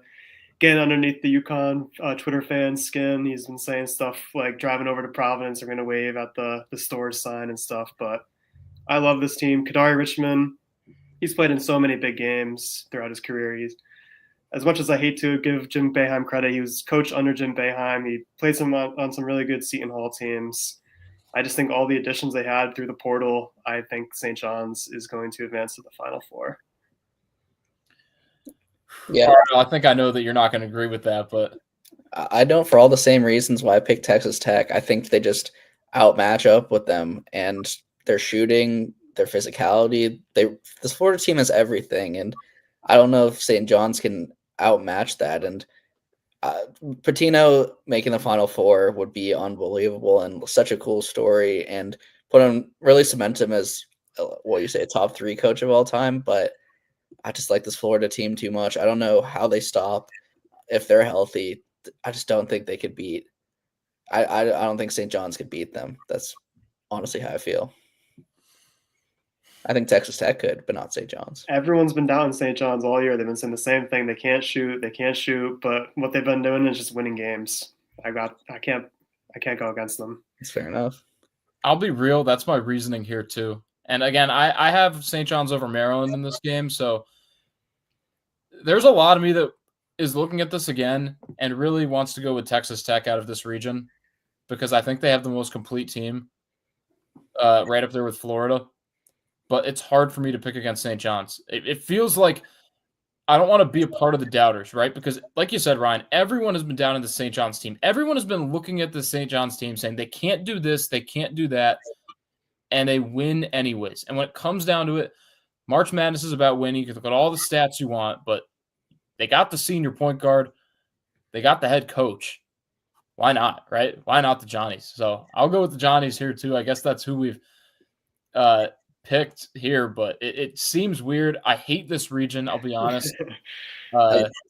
getting underneath the UConn Twitter fan skin. He's been saying stuff like driving over to Providence, they're going to wave at the Stores sign and stuff. But I love this team. Kadari Richmond, he's played in so many big games throughout his career. As much as I hate to give Jim Boeheim credit, he was coached under Jim Boeheim. He played on some really good Seton Hall teams. I just think all the additions they had through the portal, I think St. John's is going to advance to the Final Four. Yeah, I think I know that you're not going to agree with that, but I don't, for all the same reasons why I picked Texas Tech. I think they just outmatch up with them, and their shooting, their physicality. This Florida team has everything, and I don't know if St. John's can outmatch that. And Pitino making the Final Four would be unbelievable and such a cool story, and really cement him as a top 3 coach of all time. But I just like this Florida team too much. I don't know how they stop if they're healthy. I just don't think they could beat. I don't think St. John's could beat them. That's honestly how I feel. I think Texas Tech could, but not St. John's. Everyone's been down in St. John's all year. They've been saying the same thing. They can't shoot. But what they've been doing is just winning games. I can't go against them. That's fair enough. I'll be real. That's my reasoning here too. And again, I have St. John's over Maryland in this game. So there's a lot of me that is looking at this again and really wants to go with Texas Tech out of this region because I think they have the most complete team right up there with Florida. But it's hard for me to pick against St. John's. It feels like I don't want to be a part of the doubters, right? Because like you said, Ryan, everyone has been down in the St. John's team. Everyone has been looking at the St. John's team saying they can't do this, they can't do that, and they win anyways. And when it comes down to it, March Madness is about winning. You can look at all the stats you want, but they got the senior point guard. They got the head coach. why not, right? Why not the Johnnies? So I'll go with the Johnnies here too. I guess that's who we've picked here, but it seems weird. I hate this region, I'll be honest.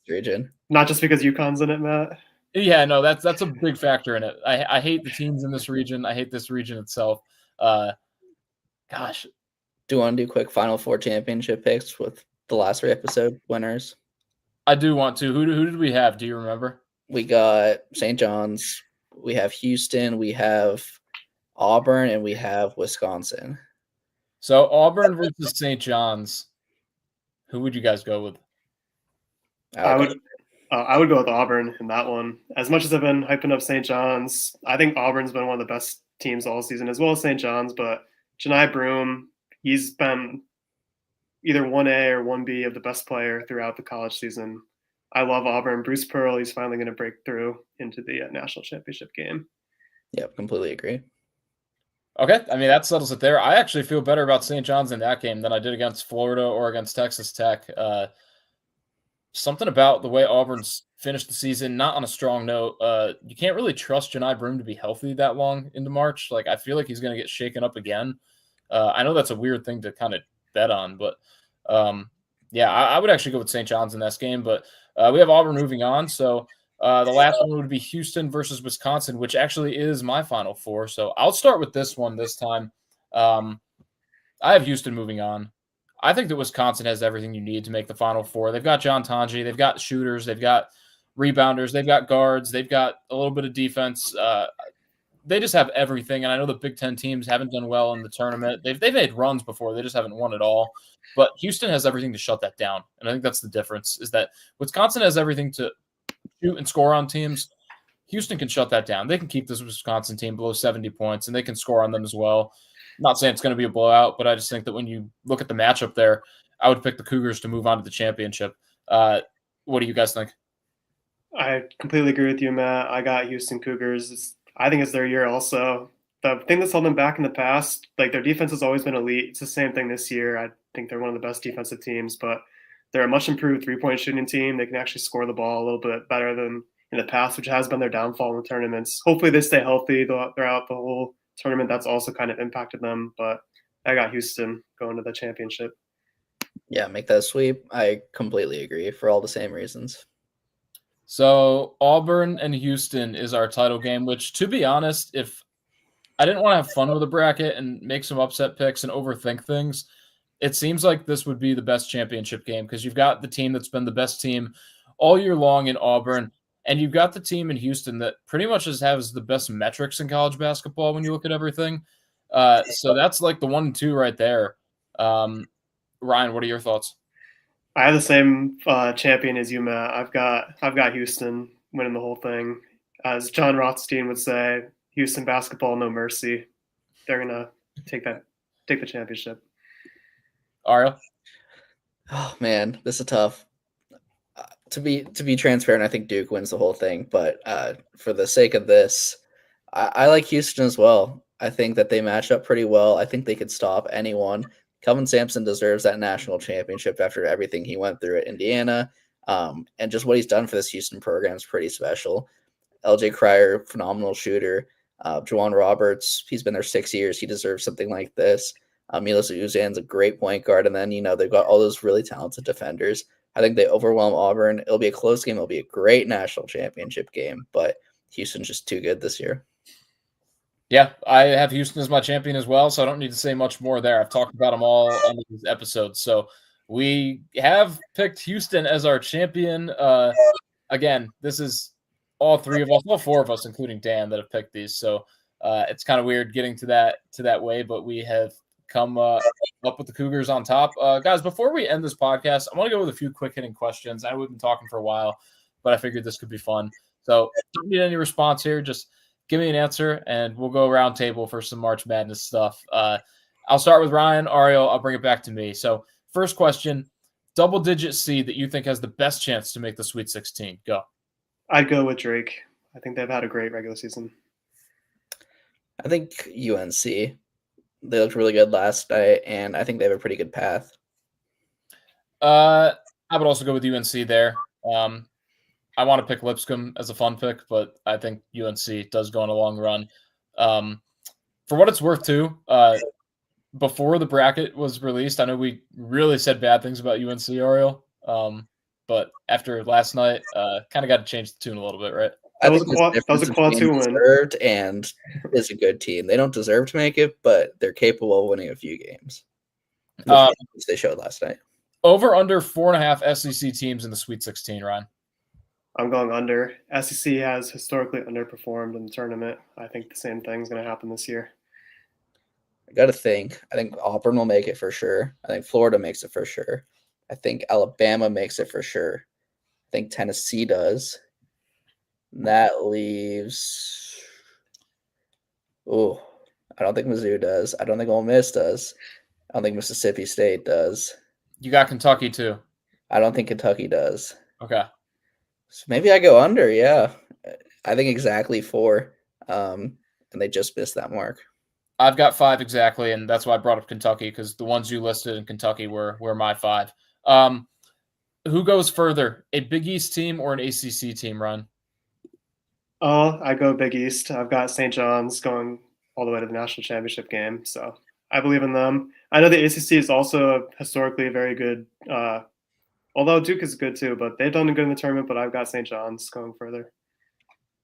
Region. Not just because UConn's in it, Matt. Yeah, no, that's a big factor in it. I hate the teams in this region. I hate this region itself. Gosh. Do you want to do quick Final Four championship picks with the last 3 episode winners? I do want to. Who did we have? Do you remember? We got St. John's, we have Houston, we have Auburn, and we have Wisconsin. So Auburn versus St. John's. Who would you guys go with? I would go with Auburn in that one. As much as I've been hyping up St. John's, I think Auburn's been one of the best teams all season, as well as St. John's. But Janai Broome, he's been either 1A or 1B of the best player throughout the college season. I love Auburn. Bruce Pearl, he's finally going to break through into the national championship game. Yep, completely agree. Okay, I mean, that settles it there. I actually feel better about St. John's in that game than I did against Florida or against Texas Tech. Something about the way Auburn's finished the season, not on a strong note. You can't really trust Janai Broome to be healthy that long into March. Like, I feel like he's going to get shaken up again. I know that's a weird thing to kind of bet on, but yeah, I would actually go with St. John's in this game. But we have Auburn moving on. So the last one would be Houston versus Wisconsin, which actually is my Final Four. So I'll start with this one this time. I have Houston moving on. I think that Wisconsin has everything you need to make the Final Four. They've got John Tonji. They've got shooters. They've got rebounders. They've got guards. They've got a little bit of defense. They just have everything. And I know the Big Ten teams haven't done well in the tournament. They've made runs before. They just haven't won at all. But Houston has everything to shut that down. And I think that's the difference, is that Wisconsin has everything to shoot and score on teams. Houston can shut that down. They can keep this Wisconsin team below 70 points, and they can score on them as well. Not saying it's going to be a blowout, but I just think that when you look at the matchup there, I would pick the Cougars to move on to the championship. What do you guys think? I completely agree with you, Matt. I got Houston Cougars. I think it's their year also. The thing that's held them back in the past, like their defense has always been elite. It's the same thing this year. I think they're one of the best defensive teams, but they're a much improved three-point shooting team. They can actually score the ball a little bit better than in the past, which has been their downfall in the tournaments. Hopefully they stay healthy throughout the whole tournament. That's also kind of impacted them, but I got Houston going to the championship. Yeah, make that sweep. I completely agree for all the same reasons. So Auburn and Houston is our title game, which, to be honest, if I didn't want to have fun with a bracket and make some upset picks and overthink things, it seems like this would be the best championship game, because you've got the team that's been the best team all year long in Auburn, and you've got the team in Houston that pretty much has the best metrics in college basketball when you look at everything. So that's like the 1 and 2 right there. Ryan, what are your thoughts? I have the same champion as you, Matt. I've got Houston winning the whole thing. As John Rothstein would say, Houston basketball, no mercy. They're gonna take the championship. Ariel? Oh man, this is tough. To be transparent, I think Duke wins the whole thing, but for the sake of this, I like Houston as well. I think that they match up pretty well. I think they could stop anyone. Kelvin Sampson deserves that national championship after everything he went through at Indiana, and just what he's done for this Houston program is pretty special. LJ Cryer, phenomenal shooter. Juwan Roberts, he's been there 6 years. He deserves something like this. Milos Uzan's a great point guard, and then they've got all those really talented defenders. I think they overwhelm Auburn. It'll be a close game. It'll be a great national championship game, but Houston's just too good this year. Yeah, I have Houston as my champion as well, so I don't need to say much more there. I've talked about them all on these episodes. So we have picked Houston as our champion. Again, this is all 3 of us, all 4 of us, including Dan, that have picked these. So it's kind of weird getting to that way, but we have come up with the Cougars on top. Guys, before we end this podcast, I want to go with a few quick hitting questions. I know we've been talking for a while, but I figured this could be fun. So don't need any response here. Just give me an answer, and we'll go round table for some March Madness stuff. I'll start with Ryan. Ariel, I'll bring it back to me. So first question, double-digit seed that you think has the best chance to make the Sweet 16. Go. I'd go with Drake. I think they've had a great regular season. I think UNC. They looked really good last night, and I think they have a pretty good path. I would also go with UNC there. I I want to pick Lipscomb as a fun pick, but I think UNC does go on a long run. For what it's worth, too, before the bracket was released, I know we really said bad things about UNC, Ariel. But after last night, kind of got to change the tune a little bit, right? That was a quad 2 win. Deserved and is a good team. They don't deserve to make it, but they're capable of winning a few games. They showed last night. Over under 4.5 SEC teams in the Sweet 16, Ryan. I'm going under. SEC has historically underperformed in the tournament. I think the same thing's going to happen this year. I got to think. I think Auburn will make it for sure. I think Florida makes it for sure. I think Alabama makes it for sure. I think Tennessee does. And that leaves. Oh, I don't think Mizzou does. I don't think Ole Miss does. I don't think Mississippi State does. You got Kentucky too. I don't think Kentucky does. Okay. So maybe I go under. Yeah, I think exactly 4. And they just missed that mark. I've got 5 exactly, and that's why I brought up Kentucky, because the ones you listed in Kentucky were my 5. Who goes further, a Big East team or an ACC team, Ryan? I go Big East. I've got St. John's going all the way to the national championship game, so I believe in them. I know the ACC is also historically very good, although Duke is good too, but they've done good in the tournament, but I've got St. John's going further.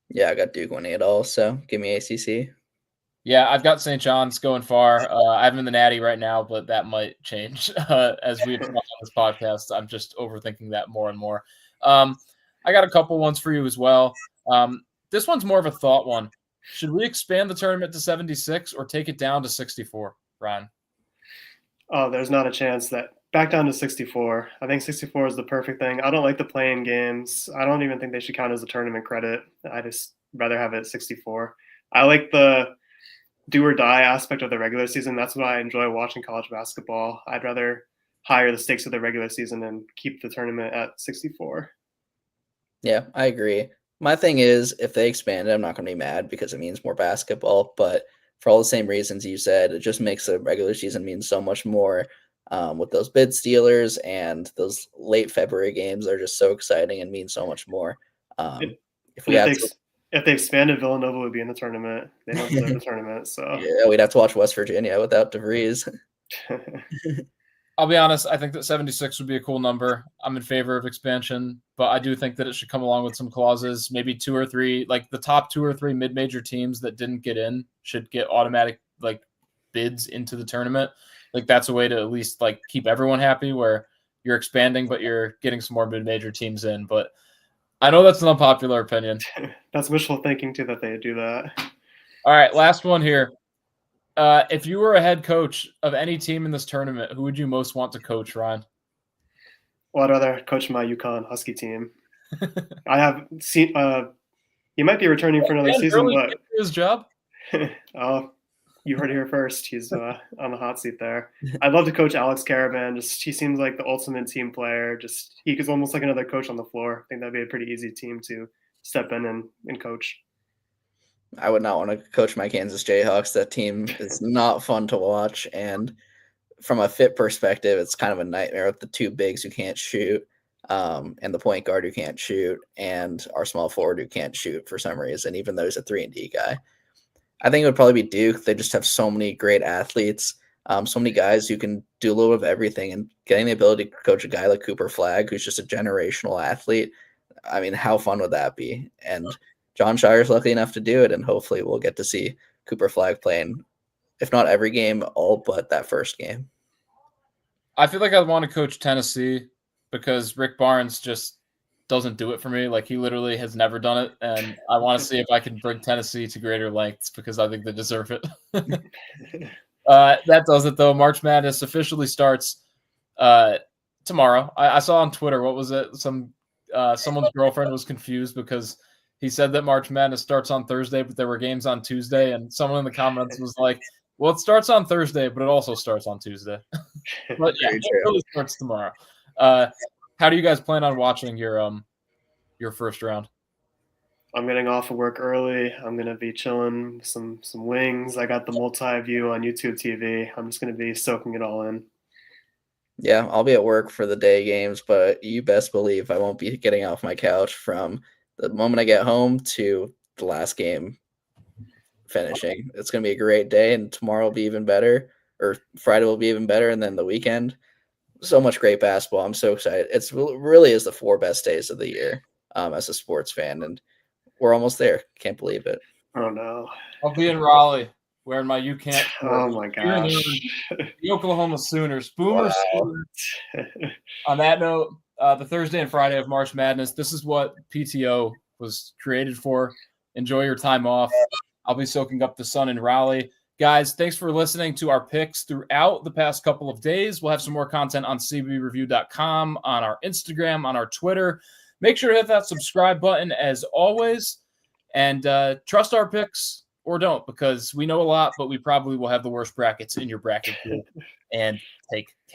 Yeah, I got Duke winning it all, so give me ACC. Yeah, I've got St. John's going far. I have them in the Natty right now, but that might change as we talk on this podcast. I'm just overthinking that more and more. I got a couple ones for you as well. This one's more of a thought one. Should we expand the tournament to 76 or take it down to 64, Ryan? Oh, there's not a chance that back down to 64. I think 64 is the perfect thing. I don't like the playing games. I don't even think they should count as a tournament credit. I just rather have it at 64. I like the do or die aspect of the regular season. That's what I enjoy watching college basketball. I'd rather higher the stakes of the regular season and keep the tournament at 64. Yeah, I agree. My thing is, if they expand it, I'm not going to be mad because it means more basketball. But for all the same reasons you said, it just makes the regular season mean so much more with those bid stealers, and those late February games are just so exciting and mean so much more. If they expanded, Villanova would be in the tournament. They don't deserve the tournament. So yeah, we'd have to watch West Virginia without DeVries. I'll be honest, I think that 76 would be a cool number. I'm in favor of expansion, but I do think that it should come along with some clauses, maybe 2 or 3, like the top 2 or 3 mid-major teams that didn't get in should get automatic like bids into the tournament. Like that's a way to at least like keep everyone happy where you're expanding, but you're getting some more mid-major teams in. But I know that's an unpopular opinion. That's wishful thinking too that they do that. All right, last one here. If you were a head coach of any team in this tournament, who would you most want to coach, Ryan? Well, I'd rather coach my UConn Husky team. I have seen he might be returning for another season, but his job. Oh, you heard it here first. He's on the hot seat there. I'd love to coach Alex Caravan. Just he seems like the ultimate team player. Just he is almost like another coach on the floor. I think that'd be a pretty easy team to step in and coach. I would not want to coach my Kansas Jayhawks. That team is not fun to watch. And from a fit perspective, it's kind of a nightmare with the 2 bigs who can't shoot, and the point guard who can't shoot, and our small forward who can't shoot for some reason, even though he's a 3-and-D guy. I think it would probably be Duke. They just have so many great athletes, so many guys who can do a little bit of everything, and getting the ability to coach a guy like Cooper Flagg, who's just a generational athlete. I mean, how fun would that be? And John Shire's lucky enough to do it, and hopefully we'll get to see Cooper Flagg playing, if not every game, all but that first game. I feel like I'd want to coach Tennessee because Rick Barnes just doesn't do it for me. Like he literally has never done it, and I want to see if I can bring Tennessee to greater lengths because I think they deserve it. That does it though. March Madness officially starts tomorrow. I saw on Twitter, what was it? Someone's girlfriend was confused because he said that March Madness starts on Thursday, but there were games on Tuesday, and someone in the comments was like, well, it starts on Thursday, but it also starts on Tuesday. But yeah, it really starts tomorrow. How do you guys plan on watching your first round? I'm getting off of work early. I'm gonna be chilling with some wings. I got the multi-view on YouTube TV. I'm just gonna be soaking it all in. Yeah, I'll be at work for the day games, but you best believe I won't be getting off my couch from the moment I get home to the last game finishing. It's going to be a great day, and tomorrow will be even better, or Friday will be even better, and then the weekend. So much great basketball. I'm so excited. It's really is the 4 best days of the year as a sports fan, and we're almost there. Can't believe it. Oh no! I'll be in Raleigh wearing my UCamp. Oh my gosh! The Oklahoma Sooners. Boomer Wow. Sooners. On that note, the Thursday and Friday of March Madness, this is what PTO was created for. Enjoy your time off. I'll be soaking up the sun in Raleigh. Guys, thanks for listening to our picks throughout the past couple of days. We'll have some more content on cbreview.com, on our Instagram, on our Twitter. Make sure to hit that subscribe button as always. And trust our picks or don't, because we know a lot, but we probably will have the worst brackets in your bracket pool. And take care.